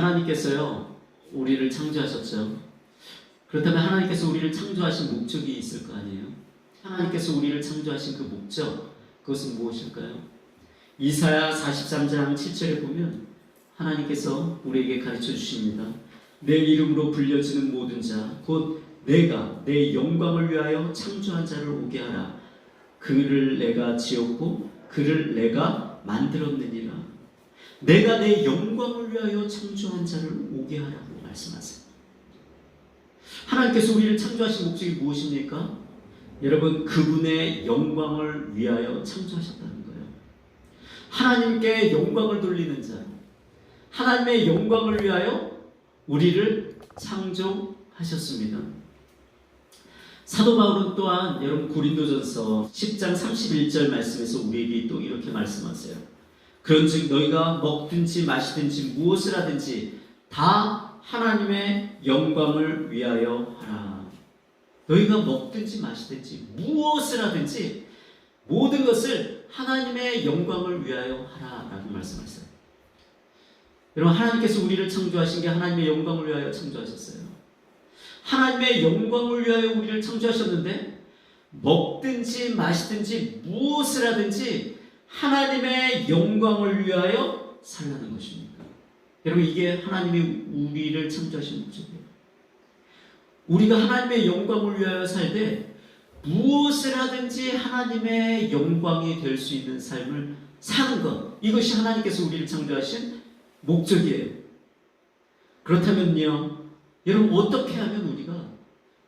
하나님께서요, 우리를 창조하셨죠. 그렇다면 하나님께서 우리를 창조하신 목적이 있을 거 아니에요? 하나님께서 우리를 창조하신 그 목적, 그것은 무엇일까요? 이사야 43장 7절에 보면 하나님께서 우리에게 가르쳐 주십니다. 내 이름으로 불려지는 모든 자, 곧 내가 내 영광을 위하여 창조한 자를 오게 하라. 그를 내가 지었고 그를 내가 만들었느니라. 내가 내 영광을 위하여 창조한 자를 오게 하라고 말씀하세요. 하나님께서 우리를 창조하신 목적이 무엇입니까? 여러분, 그분의 영광을 위하여 창조하셨다는 거예요. 하나님께 영광을 돌리는 자, 하나님의 영광을 위하여 우리를 창조하셨습니다. 사도 바울은 또한 여러분 고린도전서 10장 31절 말씀에서 우리에게 또 이렇게 말씀하세요. 그런즉 너희가 먹든지 마시든지 무엇을 하든지 다 하나님의 영광을 위하여 하라. 너희가 먹든지 마시든지 무엇을 하든지 모든 것을 하나님의 영광을 위하여 하라라고 말씀하셨어요. 여러분, 하나님께서 우리를 창조하신 게 하나님의 영광을 위하여 창조하셨어요. 하나님의 영광을 위하여 우리를 창조하셨는데 먹든지 마시든지 무엇을 하든지 하나님의 영광을 위하여 살라는 것입니다. 여러분, 이게 하나님이 우리를 창조하신 목적이에요. 우리가 하나님의 영광을 위하여 살되 무엇을 하든지 하나님의 영광이 될 수 있는 삶을 사는 것, 이것이 하나님께서 우리를 창조하신 목적이에요. 그렇다면요, 여러분, 어떻게 하면 우리가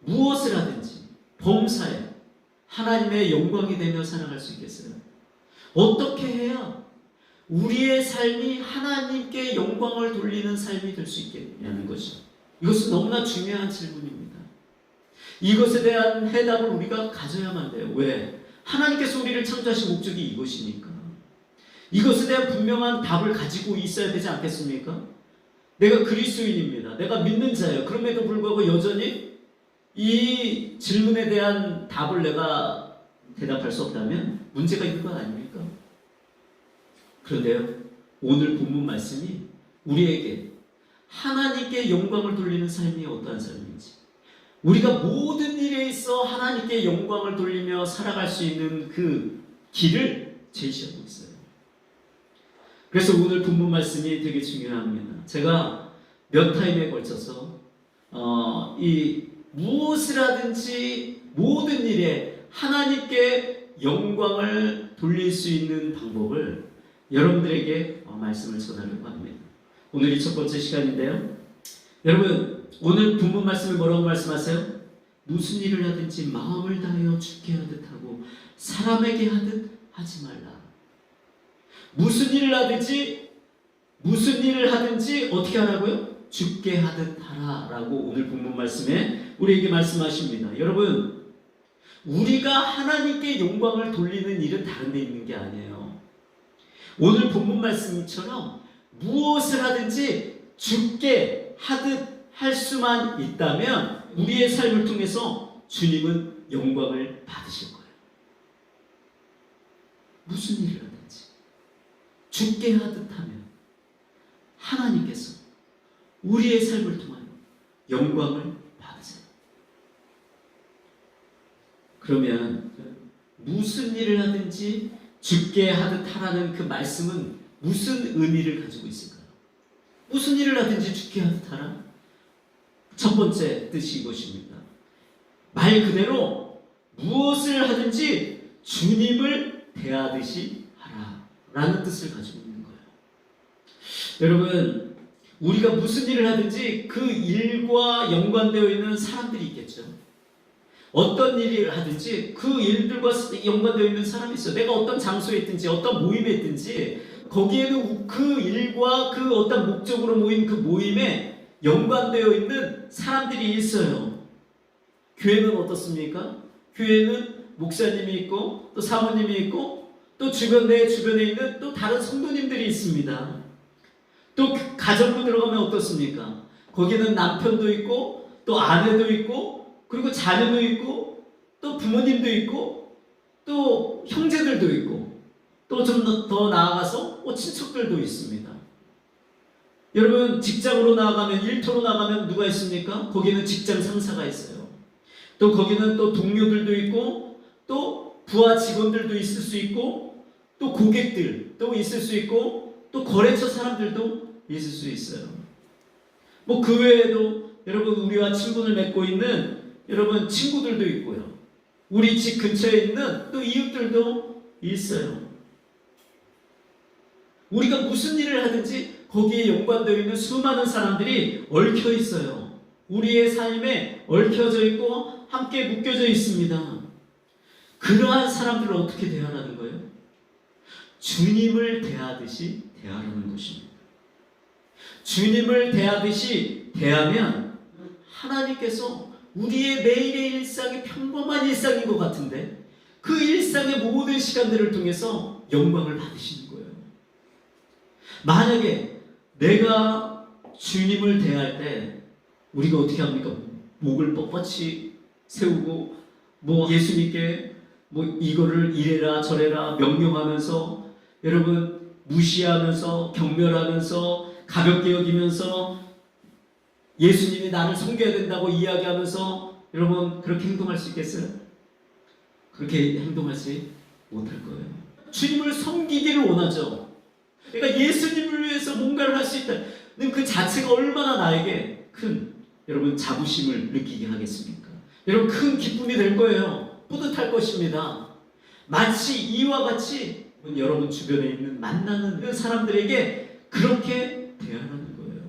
무엇을 하든지 범사에 하나님의 영광이 되며 살아갈 수 있겠어요? 어떻게 해야 우리의 삶이 하나님께 영광을 돌리는 삶이 될 수 있겠냐는 것이죠. 이것은 너무나 중요한 질문입니다. 이것에 대한 해답을 우리가 가져야만 돼요. 왜? 하나님께서 우리를 창조하신 목적이 이것이니까. 이것에 대한 분명한 답을 가지고 있어야 되지 않겠습니까? 내가 그리스도인입니다. 내가 믿는 자예요. 그럼에도 불구하고 여전히 이 질문에 대한 답을 내가 대답할 수 없다면 문제가 있는 건 아닙니까? 그런데요, 오늘 본문 말씀이 우리에게 하나님께 영광을 돌리는 삶이 어떠한 삶인지, 우리가 모든 일에 있어 하나님께 영광을 돌리며 살아갈 수 있는 그 길을 제시하고 있어요. 그래서 오늘 본문 말씀이 되게 중요합니다. 제가 몇 타임에 걸쳐서 이 무엇을 하든지 모든 일에 하나님께 영광을 돌릴 수 있는 방법을 여러분들에게 말씀을 전하려고 합니다. 오늘이 첫 번째 시간인데요. 여러분, 오늘 본문 말씀을 뭐라고 말씀하세요? 무슨 일을 하든지 마음을 다하여 주께 하듯 하고 사람에게 하듯 하지 말라. 무슨 일을 하든지 어떻게 하라고요? 주께 하듯 하라라고 오늘 본문 말씀에 우리에게 말씀하십니다. 여러분, 우리가 하나님께 영광을 돌리는 일은 다른 데 있는 게 아니에요. 오늘 본문 말씀처럼 무엇을 하든지 주께 하듯 할 수만 있다면 우리의 삶을 통해서 주님은 영광을 받으실 거예요. 무슨 일을 하든지 주께 하듯 하면 하나님께서 우리의 삶을 통하여 영광을 받으세요. 그러면 무슨 일을 하든지 주께 하듯 하라는 그 말씀은 무슨 의미를 가지고 있을까요? 무슨 일을 하든지 주께 하듯 하라? 첫 번째 뜻이 이것입니다. 말 그대로 무엇을 하든지 주님을 대하듯이 하라 라는 뜻을 가지고 있는 거예요. 여러분, 우리가 무슨 일을 하든지 그 일과 연관되어 있는 사람들이 있겠죠. 어떤 일을 하든지 그 일들과 연관되어 있는 사람이 있어요. 내가 어떤 장소에 있든지 어떤 모임에 있든지 거기에는 그 일과 그 어떤 목적으로 모인 그 모임에 연관되어 있는 사람들이 있어요. 교회는 어떻습니까? 교회는 목사님이 있고 또 사모님이 있고 또 내 주변에 있는 또 다른 성도님들이 있습니다. 또 가정으로 들어가면 어떻습니까? 거기는 남편도 있고 또 아내도 있고 그리고 자녀도 있고 또 부모님도 있고 또 형제들도 있고 또 좀 더 나아가서 친척들도 있습니다. 여러분 직장으로 나가면 일터로 나가면 누가 있습니까? 거기는 직장 상사가 있어요. 또 거기는 또 동료들도 있고 또 부하 직원들도 있을 수 있고 또 고객들 또 있을 수 있고 또 거래처 사람들도 있을 수 있어요. 뭐 그 외에도 여러분 우리와 친분을 맺고 있는 여러분 친구들도 있고요. 우리 집 근처에 있는 또 이웃들도 있어요. 우리가 무슨 일을 하든지 거기에 연관되어 있는 수많은 사람들이 얽혀 있어요. 우리의 삶에 얽혀져 있고 함께 묶여져 있습니다. 그러한 사람들을 어떻게 대하라는 거예요? 주님을 대하듯이 대하라는 것입니다. 주님을 대하듯이 대하면 하나님께서 우리의 매일의 일상이 평범한 일상인 것 같은데 그 일상의 모든 시간들을 통해서 영광을 받으시는 거예요. 만약에 내가 주님을 대할 때 우리가 어떻게 합니까? 목을 뻣뻣이 세우고 뭐 예수님께 뭐 이거를 이래라 저래라 명령하면서 여러분 무시하면서 경멸하면서 가볍게 여기면서 예수님이 나를 섬겨야 된다고 이야기하면서 여러분 그렇게 행동할 수 있겠어요? 그렇게 행동하지 못할 거예요. 주님을 섬기기를 원하죠. 그러니까 예수님을 위해서 뭔가를 할 수 있다는 그 자체가 얼마나 나에게 큰 여러분 자부심을 느끼게 하겠습니까? 여러분 큰 기쁨이 될 거예요. 뿌듯할 것입니다. 마치 이와 같이 여러분 주변에 있는 만나는 그 사람들에게 그렇게 대하라는 거예요.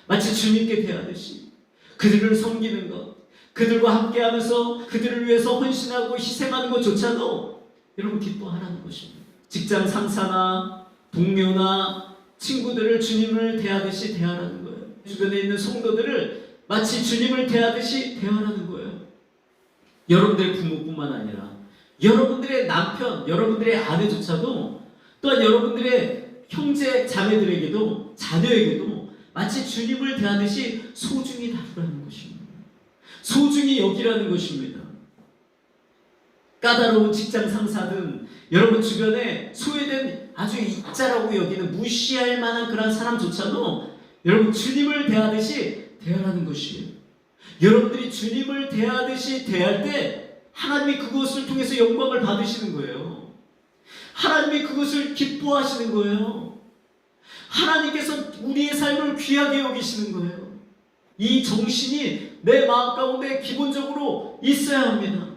마치 주님께 대하듯이 그들을 섬기는 것, 그들과 함께하면서 그들을 위해서 헌신하고 희생하는 것조차도 여러분 기뻐하라는 것입니다. 직장 상사나 동료나 친구들을 주님을 대하듯이 대하라는 거예요. 주변에 있는 성도들을 마치 주님을 대하듯이 대하라는 거예요. 여러분들의 부모뿐만 아니라 여러분들의 남편, 여러분들의 아내조차도 또한 여러분들의 형제, 자매들에게도 자녀에게도 마치 주님을 대하듯이 소중히 다루라는 것입니다. 소중히 여기라는 것입니다. 까다로운 직장 상사든 여러분 주변에 소외된 아주 이자라고 여기는 무시할 만한 그런 사람조차도 여러분 주님을 대하듯이 대하라는 것이에요. 여러분들이 주님을 대하듯이 대할 때 하나님이 그것을 통해서 영광을 받으시는 거예요. 하나님이 그것을 기뻐하시는 거예요. 하나님께서 우리의 삶을 귀하게 여기시는 거예요. 이 정신이 내 마음 가운데 기본적으로 있어야 합니다.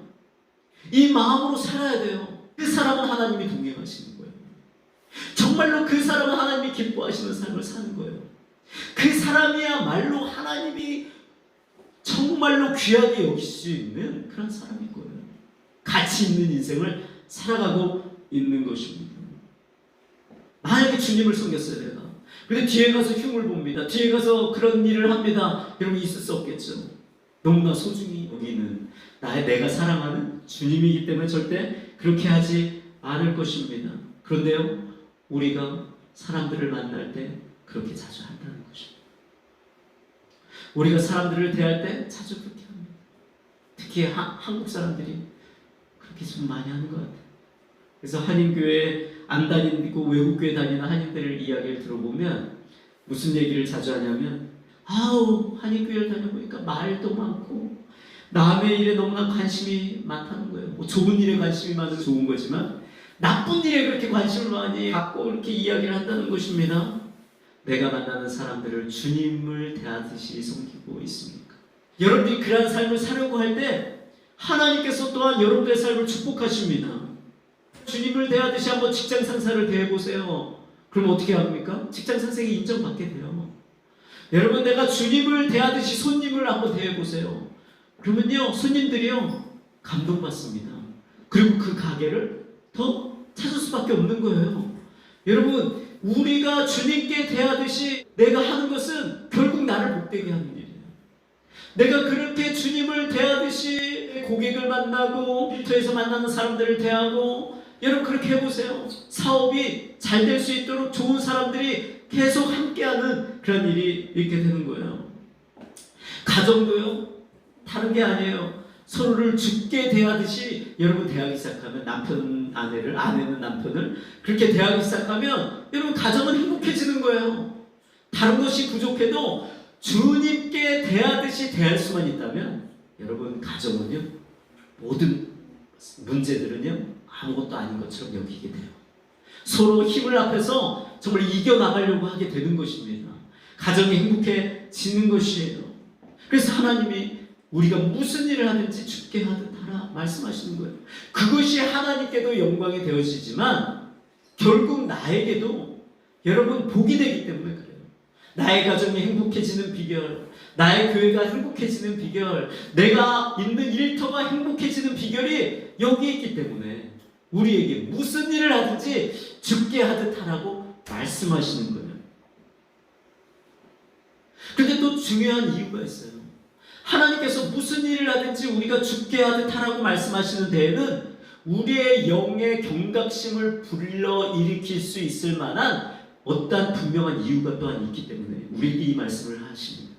이 마음으로 살아야 돼요. 그 사람은 하나님이 동행하시는 거예요. 정말로 그 사람은 하나님이 기뻐하시는 삶을 사는 거예요. 그 사람이야말로 하나님이 정말로 귀하게 여길 수 있는 그런 사람인 거예요. 가치 있는 인생을 살아가고 있는 것입니다. 만약에 주님을 섬겼어요 내가. 근데 뒤에 가서 흉을 봅니다. 뒤에 가서 그런 일을 합니다. 여러분 있을 수 없겠죠. 너무나 소중히 여기는 내가 사랑하는 주님이기 때문에 절대 그렇게 하지 않을 것입니다. 그런데요 우리가 사람들을 만날 때 그렇게 자주 한다는 것입니다. 우리가 사람들을 대할 때 자주 그렇게 합니다. 특히 한국 사람들이 그렇게 좀 많이 하는 것 같아요. 그래서 한인교회 안 다니고 외국교회 다니는 한인들을 이야기를 들어보면 무슨 얘기를 자주 하냐면 아우 한인교회를 다녀보니까 말도 많고 남의 일에 너무나 관심이 많다는 거예요. 뭐 좋은 일에 관심이 많으면 좋은 거지만 나쁜 일에 그렇게 관심을 많이 갖고 그렇게 이야기를 한다는 것입니다. 내가 만나는 사람들을 주님을 대하듯이 섬기고 있습니까? 여러분들이 그러한 삶을 살려고 할 때 하나님께서 또한 여러분들의 삶을 축복하십니다. 주님을 대하듯이 한번 직장 상사를 대해보세요. 그럼 어떻게 합니까? 직장 상사에게 인정받게 돼요. 여러분 내가 주님을 대하듯이 손님을 한번 대해보세요. 그러면요 손님들이요 감동받습니다. 그리고 그 가게를 더 찾을 수밖에 없는 거예요. 여러분 우리가 주님께 대하듯이 내가 하는 것은 결국 나를 복되게 하는 일이에요. 내가 그렇게 주님을 대하듯이 고객을 만나고 일터에서 만나는 사람들을 대하고 여러분 그렇게 해보세요. 사업이 잘 될 수 있도록 좋은 사람들이 계속 함께하는 그런 일이 있게 되는 거예요. 가정도요 다른 게 아니에요. 서로를 죽게 대하듯이 여러분 대하기 시작하면 남편 아내를 아내는 남편을 그렇게 대하기 시작하면 여러분 가정은 행복해지는 거예요. 다른 것이 부족해도 주님께 대하듯이 대할 수만 있다면 여러분 가정은요 모든 문제들은요 아무것도 아닌 것처럼 여기게 돼요. 서로 힘을 합해서 정말 이겨나가려고 하게 되는 것입니다. 가정이 행복해지는 것이에요. 그래서 하나님이 우리가 무슨 일을 하든지 주께 하듯 하라 말씀하시는 거예요. 그것이 하나님께도 영광이 되어지지만 결국 나에게도 여러분 복이 되기 때문에 그래요. 나의 가정이 행복해지는 비결, 나의 교회가 행복해지는 비결, 내가 있는 일터가 행복해지는 비결이 여기에 있기 때문에 우리에게 무슨 일을 하든지 주께 하듯 하라고 말씀하시는 거예요. 그런데 또 중요한 이유가 있어요. 하나님께서 무슨 일을 하든지 우리가 주께 하듯 하라고 말씀하시는 데에는 우리의 영의 경각심을 불러일으킬 수 있을 만한 어떠한 분명한 이유가 또한 있기 때문에 우리에게 이 말씀을 하십니다.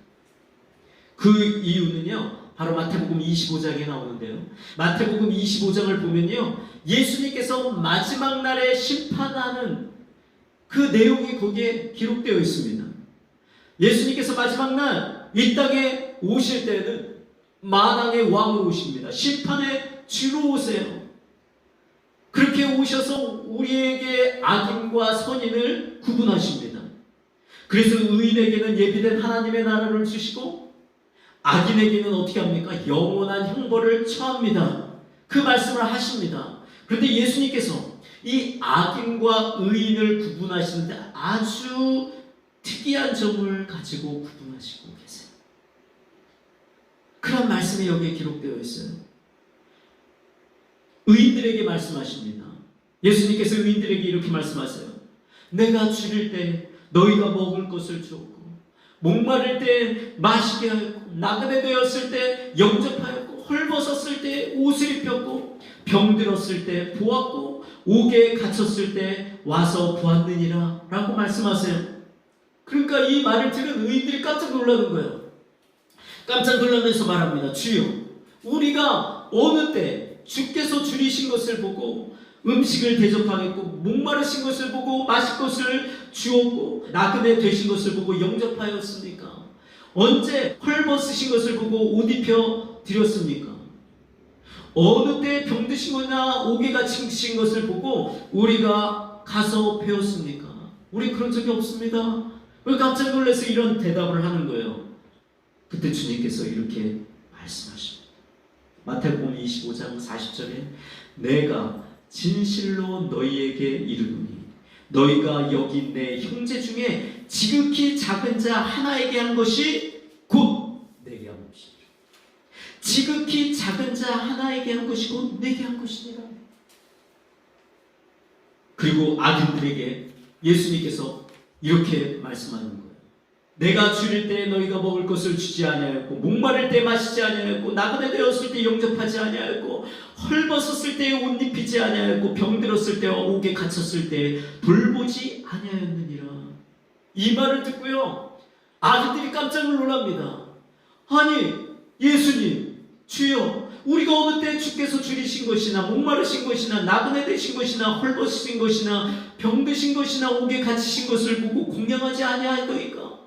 그 이유는요 바로 마태복음 25장에 나오는데요, 마태복음 25장을 보면요 예수님께서 마지막 날에 심판하는 그 내용이 거기에 기록되어 있습니다. 예수님께서 마지막 날 이 땅에 오실 때는 만왕의 왕으로 오십니다. 심판의 주로 오세요. 그렇게 오셔서 우리에게 악인과 선인을 구분하십니다. 그래서 의인에게는 예비된 하나님의 나라를 주시고 악인에게는 어떻게 합니까? 영원한 형벌을 처합니다. 그 말씀을 하십니다. 그런데 예수님께서 이 악인과 의인을 구분하시는데 아주 특이한 점을 가지고 구분하시고 계세요. 그런 말씀이 여기에 기록되어 있어요. 의인들에게 말씀하십니다. 예수님께서 의인들에게 이렇게 말씀하세요. 내가 줄일 때 너희가 먹을 것을 주었고, 목마를 때 마시게 하였고, 나그네 되었을 때 영접하였고, 헐벗었을 때 옷을 입혔고, 병들었을 때 보았고, 옥에 갇혔을 때 와서 보았느니라 라고 말씀하세요. 그러니까 이 말을 들은 의인들이 깜짝 놀라는 거예요. 깜짝 놀라면서 말합니다. 주여, 우리가 어느 때 주께서 줄이신 것을 보고 음식을 대접하겠고, 목마르신 것을 보고 마실 것을 주었고, 나그네 되신 것을 보고 영접하였습니까? 언제 헐벗으신 것을 보고 옷 입혀 드렸습니까? 어느 때 병드신 거나 옥에 갇힌 것을 보고 우리가 가서 배웠습니까? 우리 그런 적이 없습니다. 왜 깜짝 놀라서 이런 대답을 하는 거예요? 그때 주님께서 이렇게 말씀하십니다. 마태복음 25장 40절에 내가 진실로 너희에게 이르노니 너희가 여기 내 형제 중에 지극히 작은 자 하나에게 한 것이 곧 내게 한 것이니라. 지극히 작은 자 하나에게 한 것이 곧 내게 한 것이니라. 그리고 악인들에게 예수님께서 이렇게 말씀하는 거예요. 내가 줄일 때 너희가 먹을 것을 주지 아니하였고, 목마를 때 마시지 아니하였고, 나그네 되었을 때 영접하지 아니하였고, 헐벗었을 때 옷 입히지 아니하였고, 병들었을 때와 옥에 갇혔을 때 돌보지 아니하였느니라. 이 말을 듣고요 아기들이 깜짝 놀랍니다. 아니 예수님, 주여, 우리가 어느 때 주께서 줄이신 것이나 목마르신 것이나 나그네 되신 것이나 헐벗으신 것이나 병드신 것이나 옥에 갇히신 것을 보고 공양하지 아니하였더이까?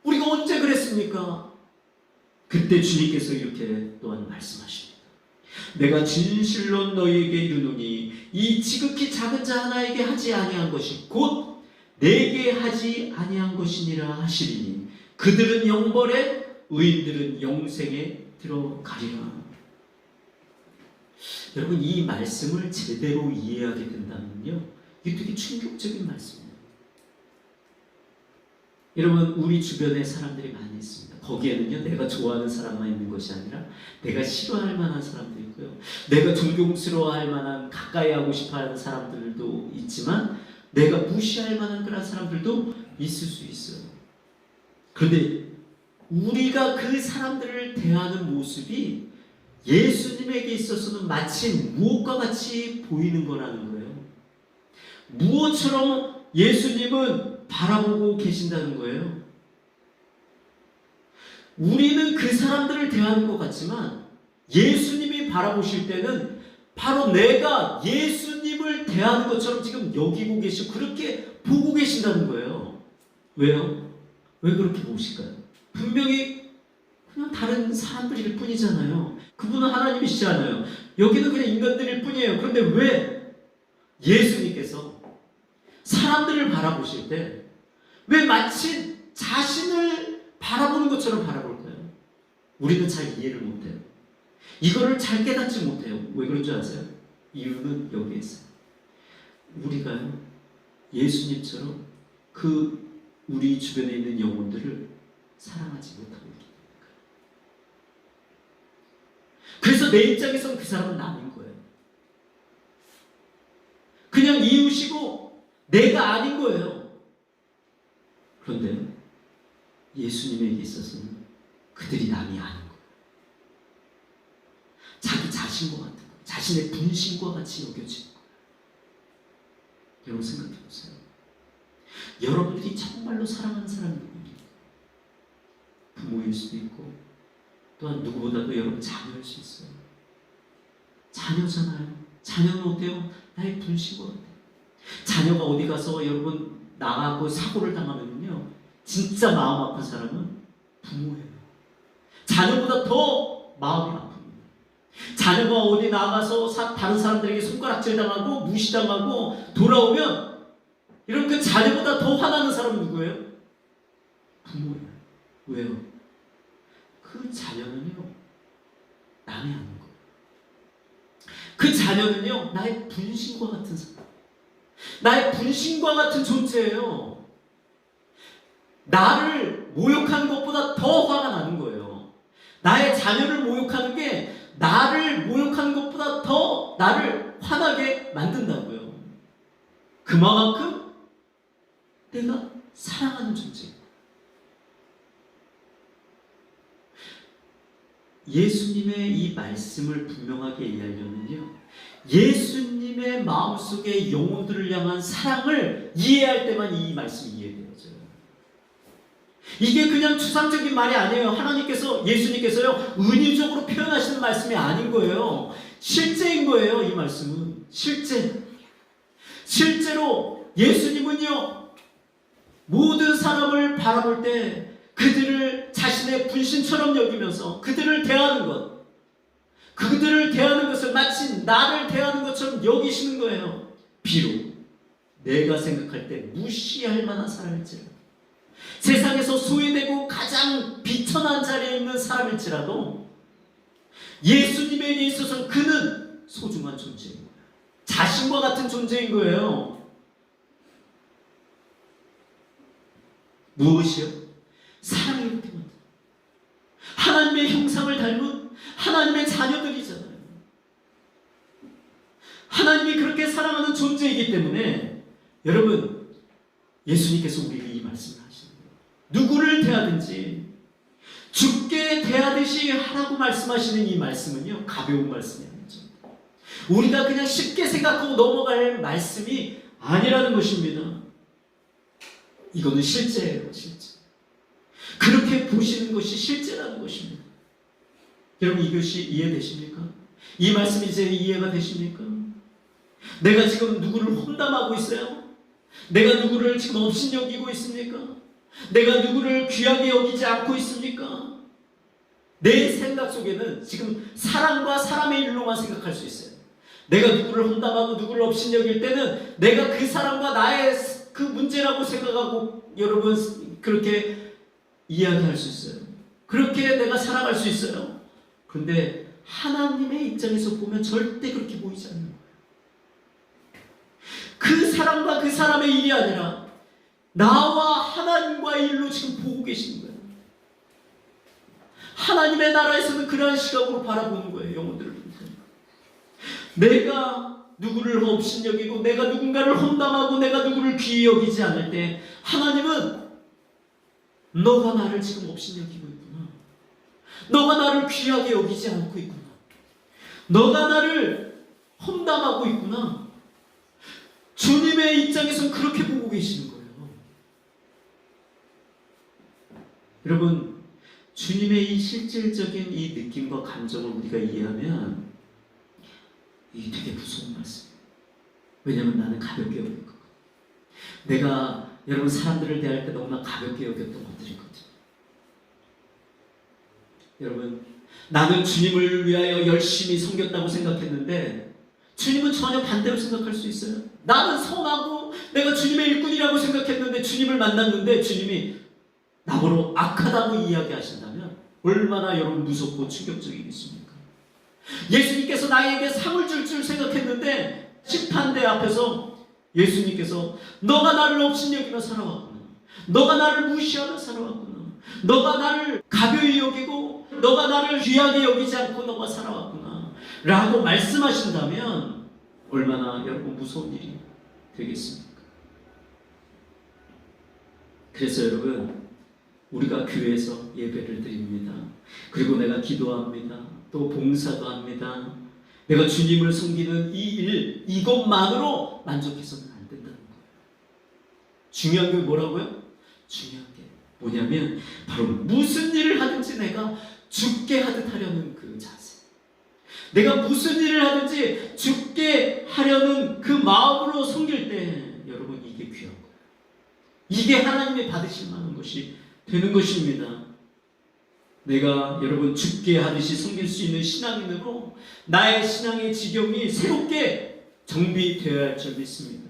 우리가 언제 그랬습니까? 그때 주님께서 이렇게 또한 말씀하십니다. 내가 진실로 너희에게 이르노니 이 지극히 작은 자 하나에게 하지 아니한 것이 곧 내게 하지 아니한 것이니라 하시리니 그들은 영벌에 의인들은 영생에 들어가리라. 여러분, 이 말씀을 제대로 이해하게 된다면요 이게 되게 충격적인 말씀이에요. 여러분, 우리 주변에 사람들이 많이 있습니다. 거기에는요 내가 좋아하는 사람만 있는 것이 아니라 내가 싫어할 만한 사람도 있고요, 내가 존경스러워할 만한, 가까이 하고 싶어하는 사람들도 있지만 내가 무시할 만한 그런 사람들도 있을 수 있어요. 그런데 우리가 그 사람들을 대하는 모습이 예수님에게 있어서는 마치 무엇과 같이 보이는 거라는 거예요. 무엇처럼 예수님은 바라보고 계신다는 거예요. 우리는 그 사람들을 대하는 것 같지만 예수님이 바라보실 때는 바로 내가 예수님을 대하는 것처럼 지금 여기고 계시고 그렇게 보고 계신다는 거예요. 왜요? 왜 그렇게 보실까요? 분명히 그냥 다른 사람들일 뿐이잖아요. 그분은 하나님이시잖아요. 여기는 그냥 인간들일 뿐이에요. 그런데 왜 예수님께서 사람들을 바라보실 때 왜 마치 자신을 바라보는 것처럼 바라볼까요? 우리는 잘 이해를 못해요. 이거를 잘 깨닫지 못해요. 왜 그런 줄 아세요? 이유는 여기에 있어요. 우리가요, 예수님처럼 우리 주변에 있는 영혼들을 사랑하지 못하고 있기 때문에. 그래서 내 입장에서는 그 사람은 남인 거예요. 그냥 이웃이고 내가 아닌 거예요. 그런데 예수님에게 있어서는 그들이 남이 아닌 거예요. 자기 자신과 같은 거예요. 자신의 분신과 같이 여겨지는 거예요. 여러분 생각해 보세요. 여러분들이 정말로 사랑하는 사람이 누구입니까? 부모일 수도 있고 또한 누구보다도 여러분 자녀일 수 있어요. 자녀잖아요. 자녀는 어때요? 나의 분신과 같아요. 자녀가 어디 가서 여러분 나가고 사고를 당하면요, 진짜 마음 아픈 사람은 부모예요. 자녀보다 더 마음이 아픕니다. 자녀가 어디 나가서 다른 사람들에게 손가락질 당하고 무시당하고 돌아오면 이런 그 자녀보다 더 화나는 사람은 누구예요? 부모예요. 왜요? 그 자녀는요, 남이 아닌 거예요. 그 자녀는요, 나의 분신과 같은 사람, 나의 분신과 같은 존재예요. 나를 모욕하는 것보다 더 화가 나는 거예요. 나의 자녀를 모욕하는 게 나를 모욕하는 것보다 더 나를 화나게 만든다고요. 그만큼 내가 사랑하는 존재예요. 예수님의 이 말씀을 분명하게 이해하려면요, 예수님의 마음속에 영혼들을 향한 사랑을 이해할 때만 이 말씀이 이해되어져요. 이게 그냥 추상적인 말이 아니에요. 하나님께서, 예수님께서요, 은유적으로 표현하시는 말씀이 아닌 거예요. 실제인 거예요. 이 말씀은 실제로 예수님은요, 모든 사람을 바라볼 때 그들을 자신의 분신처럼 여기면서 그들을 대하는 것을 마치 나를 대하는 것처럼 여기시는 거예요. 비록 내가 생각할 때 무시할 만한 사람일지라도, 세상에서 소외되고 가장 비천한 자리에 있는 사람일지라도 예수님에게 있어서 그는 소중한 존재인 거예요. 자신과 같은 존재인 거예요. 무엇이요? 사랑이 이렇게 만든, 하나님의 형상을 닮은 하나님의 자녀들이잖아요. 하나님이 그렇게 사랑하는 존재이기 때문에 여러분, 예수님께서 우리에게 이 말씀을 하시는 거예요. 누구를 대하든지 주께 대하듯이 하라고 말씀하시는 이 말씀은요, 가벼운 말씀이 아니죠. 우리가 그냥 쉽게 생각하고 넘어갈 말씀이 아니라는 것입니다. 이거는 실제예요. 실제. 그렇게 보시는 것이 실제라는 것입니다. 여러분, 이것이 이해되십니까? 이 말씀이 이제 이해가 되십니까? 내가 지금 누구를 험담하고 있어요? 내가 누구를 지금 업신여기고 있습니까? 내가 누구를 귀하게 여기지 않고 있습니까? 내 생각 속에는 지금 사람과 사람의 일로만 생각할 수 있어요. 내가 누구를 험담하고 누구를 업신여길 때는 내가 그 사람과 나의 그 문제라고 생각하고 여러분 그렇게 이야기할 수 있어요. 그렇게 내가 살아갈 수 있어요. 그런데 하나님의 입장에서 보면 절대 그렇게 보이지 않는 거예요. 그 사람과 그 사람의 일이 아니라 나와 하나님과의 일로 지금 보고 계시는 거예요. 하나님의 나라에서는 그러한 시각으로 바라보는 거예요. 영혼들을 통해서. 내가 누구를 업신여기고 내가 누군가를 험담하고 내가 누구를 귀히 여기지 않을 때 하나님은 너가 나를 지금 업신여기고 있구나. 너가 나를 귀하게 여기지 않고 있구나. 너가 나를 험담하고 있구나. 주님의 입장에서는 그렇게 보고 계시는 거예요. 여러분, 주님의 이 실질적인 이 느낌과 감정을 우리가 이해하면 이게 되게 무서운 말씀이에요. 왜냐하면 나는 가볍게 여길 거거든. 내가 여러분 사람들을 대할 때 너무나 가볍게 여겼던 것들이거든요. 여러분, 나는 주님을 위하여 열심히 섬겼다고 생각했는데 주님은 전혀 반대로 생각할 수 있어요. 나는 선하고 내가 주님의 일꾼이라고 생각했는데 주님을 만났는데 주님이 나보고 악하다고 이야기하신다면 얼마나 여러분 무섭고 충격적이겠습니까? 예수님께서 나에게 상을 줄 생각했는데 심판대 앞에서 예수님께서 너가 나를 업신여기며 살아왔구나. 너가 나를 무시하며 살아왔구나. 너가 나를 가벼이 여기고 너가 나를 귀하게 여기지 않고 너가 살아왔구나 라고 말씀하신다면 얼마나 여러분 무서운 일이 되겠습니까? 그래서 여러분, 우리가 교회에서 예배를 드립니다. 그리고 내가 기도합니다. 또 봉사도 합니다. 내가 주님을 섬기는 이 일, 이것만으로 만족해서는 안 된다는 거예요. 중요한 게 뭐라고요? 중요한 게 뭐냐면 바로 무슨 일을 하든지 내가 죽게 하듯 하려는 그 자세. 내가 무슨 일을 하든지 죽게 하려는 그 마음으로 섬길 때 여러분 이게 귀한 거예요. 이게 하나님이 받으실 만한 것이 되는 것입니다. 내가 여러분 죽게 하듯이 섬길 수 있는 신앙인으로 나의 신앙의 지경이 새롭게 정비되어야 할 줄 믿습니다.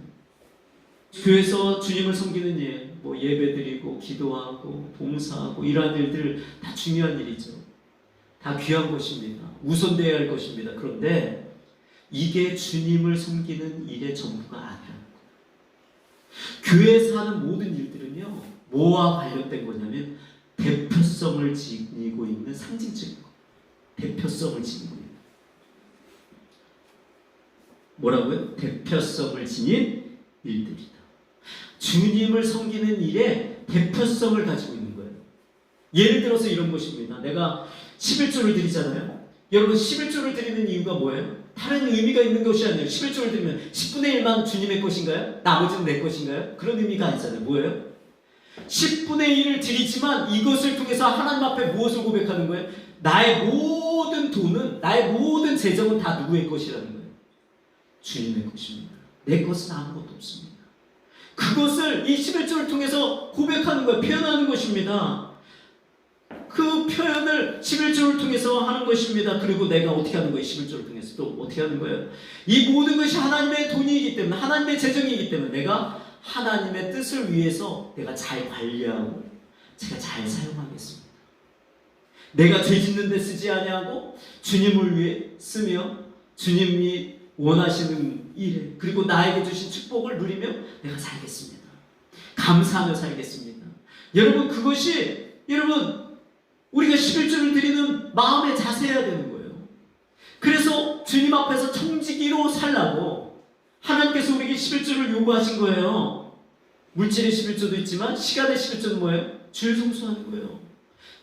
교회에서 주님을 섬기는 일, 예배드리고 기도하고 봉사하고 이러한 일들 다 중요한 일이죠. 다 귀한 것입니다. 우선되어야 할 것입니다. 그런데 이게 주님을 섬기는 일의 전부가 아니라는 거예요. 교회에서 하는 모든 일들은요, 뭐와 관련된 거냐면 대표성을 지니고 있는 상징적인 거. 대표성을 지니고 있는. 뭐라고요? 대표성을 지닌 일들이다. 주님을 섬기는 일에 대표성을 가지고 있는 거예요. 예를 들어서 이런 것입니다. 내가 11조를 드리잖아요. 여러분 11조를 드리는 이유가 뭐예요? 다른 의미가 있는 것이 아니에요. 11조를 드리면 10분의 1만 주님의 것인가요? 나머지는 내 것인가요? 그런 의미가 아니잖아요. 뭐예요? 10분의 1을 드리지만 이것을 통해서 하나님 앞에 무엇을 고백하는 거예요? 나의 모든 돈은, 나의 모든 재정은 다 누구의 것이라는 거예요? 주님의 것입니다. 내 것은 아무것도 없습니다. 그것을 이 11조를 통해서 고백하는 거예요. 표현하는 것입니다. 그 표현을 11조를 통해서 하는 것입니다. 그리고 내가 어떻게 하는 거예요? 11조를 통해서 또 어떻게 하는 거예요? 이 모든 것이 하나님의 돈이기 때문에, 하나님의 재정이기 때문에 내가 하나님의 뜻을 위해서 내가 잘 관리하고 제가 잘 사용하겠습니다. 내가 죄 짓는 데 쓰지 아니하고 주님을 위해 쓰며 주님이 원하시는 일에, 그리고 나에게 주신 축복을 누리며 내가 살겠습니다. 감사하며 살겠습니다. 여러분, 그것이 여러분 우리가 11조를 드리는 마음의 자세여야 되는 거예요. 그래서 주님 앞에서 청지기로 살라고 하나님께서 우리에게 11조를 요구하신 거예요. 물질의 11조도 있지만 시간의 11조는 뭐예요? 주일 성수하는 거예요.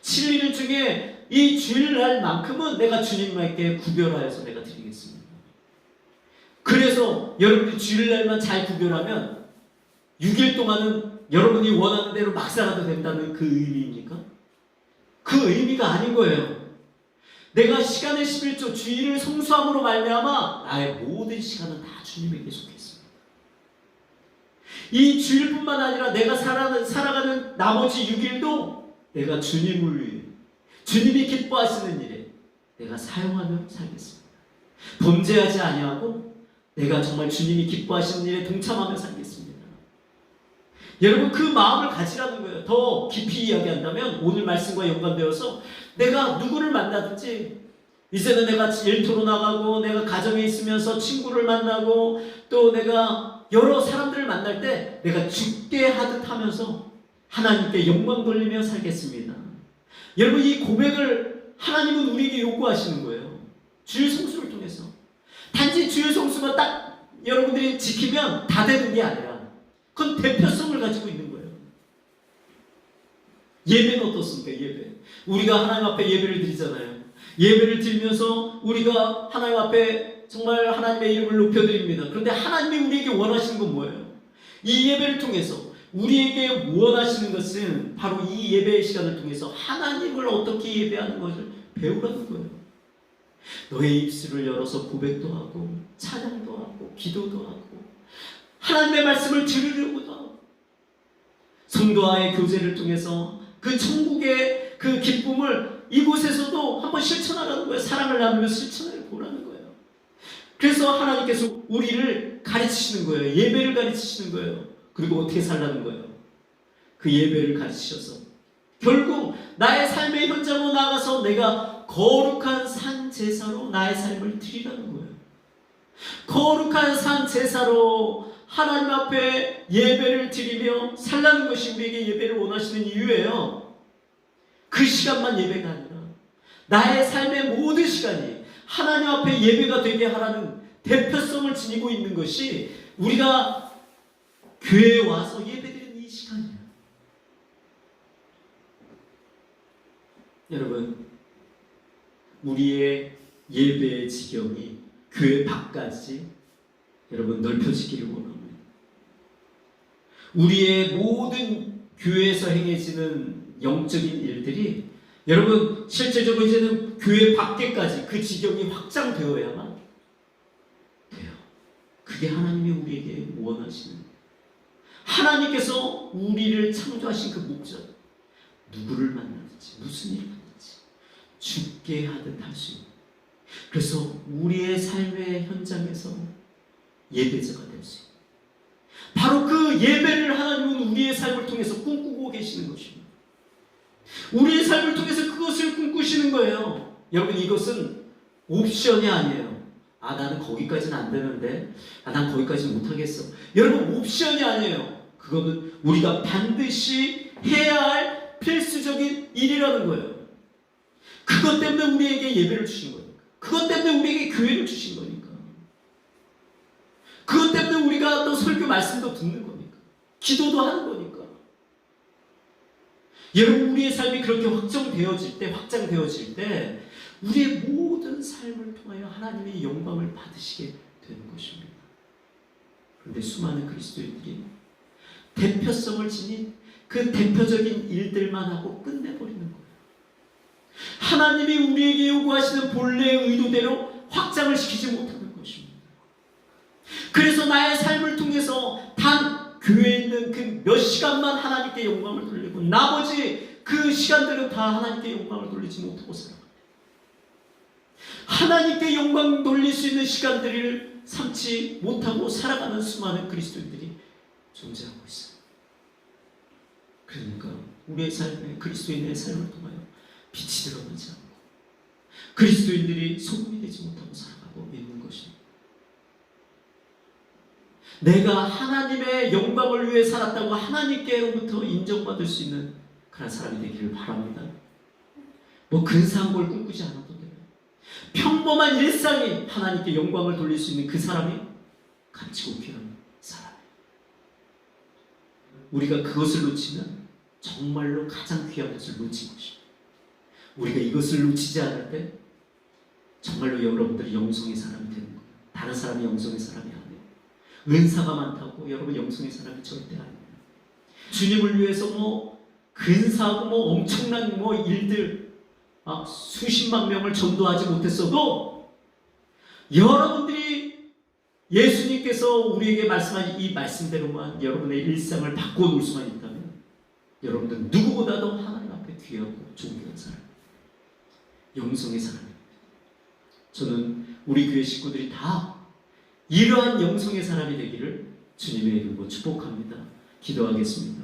7일 중에 이 주일날만큼은 내가 주님께 구별하여서 내가 드리겠습니다. 그래서 여러분이 주일날만 잘 구별하면 6일 동안은 여러분이 원하는 대로 막 살아도 된다는 그 의미입니까? 그 의미가 아닌 거예요. 내가 시간의 11조 주일을 성수함으로 말미암아 나의 모든 시간은 다 주님에게 속했습니다. 이 주일뿐만 아니라 내가 살아가는 나머지 6일도 내가 주님을 위해, 주님이 기뻐하시는 일에 내가 사용하며 살겠습니다. 범죄하지 아니하고 내가 정말 주님이 기뻐하시는 일에 동참하며 살겠습니다. 여러분, 그 마음을 가지라는 거예요. 더 깊이 이야기한다면 오늘 말씀과 연관되어서 내가 누구를 만나든지 이제는 내가 일터로 나가고 내가 가정에 있으면서 친구를 만나고 또 내가 여러 사람들을 만날 때 내가 죽게 하듯 하면서 하나님께 영광 돌리며 살겠습니다. 여러분, 이 고백을 하나님은 우리에게 요구하시는 거예요. 주일 성수를 통해서. 단지 주일 성수만 딱 여러분들이 지키면 다 되는 게 아니라 그건 대표성을 가지고 있는 거예요. 예배는 어떻습니까? 예배. 우리가 하나님 앞에 예배를 드리잖아요. 예배를 드리면서 우리가 하나님 앞에 정말 하나님의 이름을 높여드립니다. 그런데 하나님이 우리에게 원하시는 건 뭐예요? 이 예배를 통해서 우리에게 원하시는 것은 바로 이 예배의 시간을 통해서 하나님을 어떻게 예배하는 것을 배우라는 거예요. 너의 입술을 열어서 고백도 하고 찬양도 하고 기도도 하고 하나님의 말씀을 들으려고도 하고 성도와의 교제를 통해서 그 천국의 그 기쁨을 이곳에서도 한번 실천하라는 거예요. 사랑을 나누며 실천해 보라는 거예요. 그래서 하나님께서 우리를 가르치시는 거예요. 예배를 가르치시는 거예요. 그리고 어떻게 살라는 거예요. 그 예배를 가르치셔서 결국 나의 삶의 현장으로 나가서 내가 거룩한 산 제사로 나의 삶을 드리라는 거예요. 거룩한 산 제사로 하나님 앞에 예배를 드리며 살라는 것이 우리에게 예배를 원하시는 이유예요. 그 시간만 예배가 아니라 나의 삶의 모든 시간이 하나님 앞에 예배가 되게 하라는 대표성을 지니고 있는 것이 우리가 교회에 와서 예배드리는 이 시간이에요. 여러분, 우리의 예배의 지경이 교회 밖까지 여러분 넓혀지기를 원합니다. 우리의 모든 교회에서 행해지는 영적인 일들이 여러분 실제적으로 이제는 교회 밖에까지 그 지경이 확장되어야만 돼요. 그게 하나님이 우리에게 원하시는, 하나님께서 우리를 창조하신 그 목적, 누구를 만나든지 무슨 일을 하든지 죽게 하듯 할 수 있는, 그래서 우리의 삶의 현장에서 예배자가 될 수 있는, 바로 그 예배를 하나님은 우리의 삶을 통해서 꿈꾸고 계시는 것입니다. 우리의 삶을 통해서 그것을 꿈꾸시는 거예요. 여러분, 이것은 옵션이 아니에요. 나는 거기까지는 안 되는데, 난 거기까지 못하겠어. 여러분, 옵션이 아니에요. 그거는 우리가 반드시 해야 할 필수적인 일이라는 거예요. 그것 때문에 우리에게 예배를 주신 거니까. 그것 때문에 우리에게 교회를 주신 거니까. 그것 때문에 우리가 또 설교 말씀도 듣는 거니까. 기도도 하는 거니까. 여러분, 우리의 삶이 그렇게 확장되어질 때 우리의 모든 삶을 통하여 하나님의 영광을 받으시게 되는 것입니다. 그런데 수많은 그리스도인들이 대표성을 지닌 그 대표적인 일들만 하고 끝내버리는 거예요. 하나님이 우리에게 요구하시는 본래의 의도대로 확장을 시키지 못하는 것입니다. 그래서 나의 삶을 통해서 단 교회에 있는 그 몇 시간만 하나님께 영광을 돌리고 나머지 그 시간들은 다 하나님께 영광을 돌리지 못하고 살아갑니다. 하나님께 영광 돌릴 수 있는 시간들을 삼지 못하고 살아가는 수많은 그리스도인들이 존재하고 있어요. 그러니까 우리의 삶에 그리스도인의 삶을 통하여 빛이 드러나지 않고 그리스도인들이 소금이 되지 못하고 살아가고 있는 것입니다. 내가 하나님의 영광을 위해 살았다고 하나님께로부터 인정받을 수 있는 그런 사람이 되기를 바랍니다. 뭐 근사한 걸 꿈꾸지 않아도 돼요. 평범한 일상이 하나님께 영광을 돌릴 수 있는 그 사람이 가치고 귀한 사람이에요. 우리가 그것을 놓치면 정말로 가장 귀한 것을 놓친 것입니다. 우리가 이것을 놓치지 않을 때 정말로 여러분들이 영성의 사람이 되는 거예요. 다른 사람이 영성의 사람이 아니에요. 은사가 많다고 여러분 영성의 사람이 절대 아닙니다. 주님을 위해서 근사하고 엄청난 일들 수십만 명을 전도하지 못했어도 여러분들이 예수님께서 우리에게 말씀하신 이 말씀대로만 여러분의 일상을 바꿔놓을 수만 있다면 여러분들 누구보다도 하나님 앞에 귀하고 존귀한 사람, 영성의 사람입니다. 저는 우리 교회 식구들이 다 이러한 영성의 사람이 되기를 주님의 이름으로 축복합니다. 기도하겠습니다.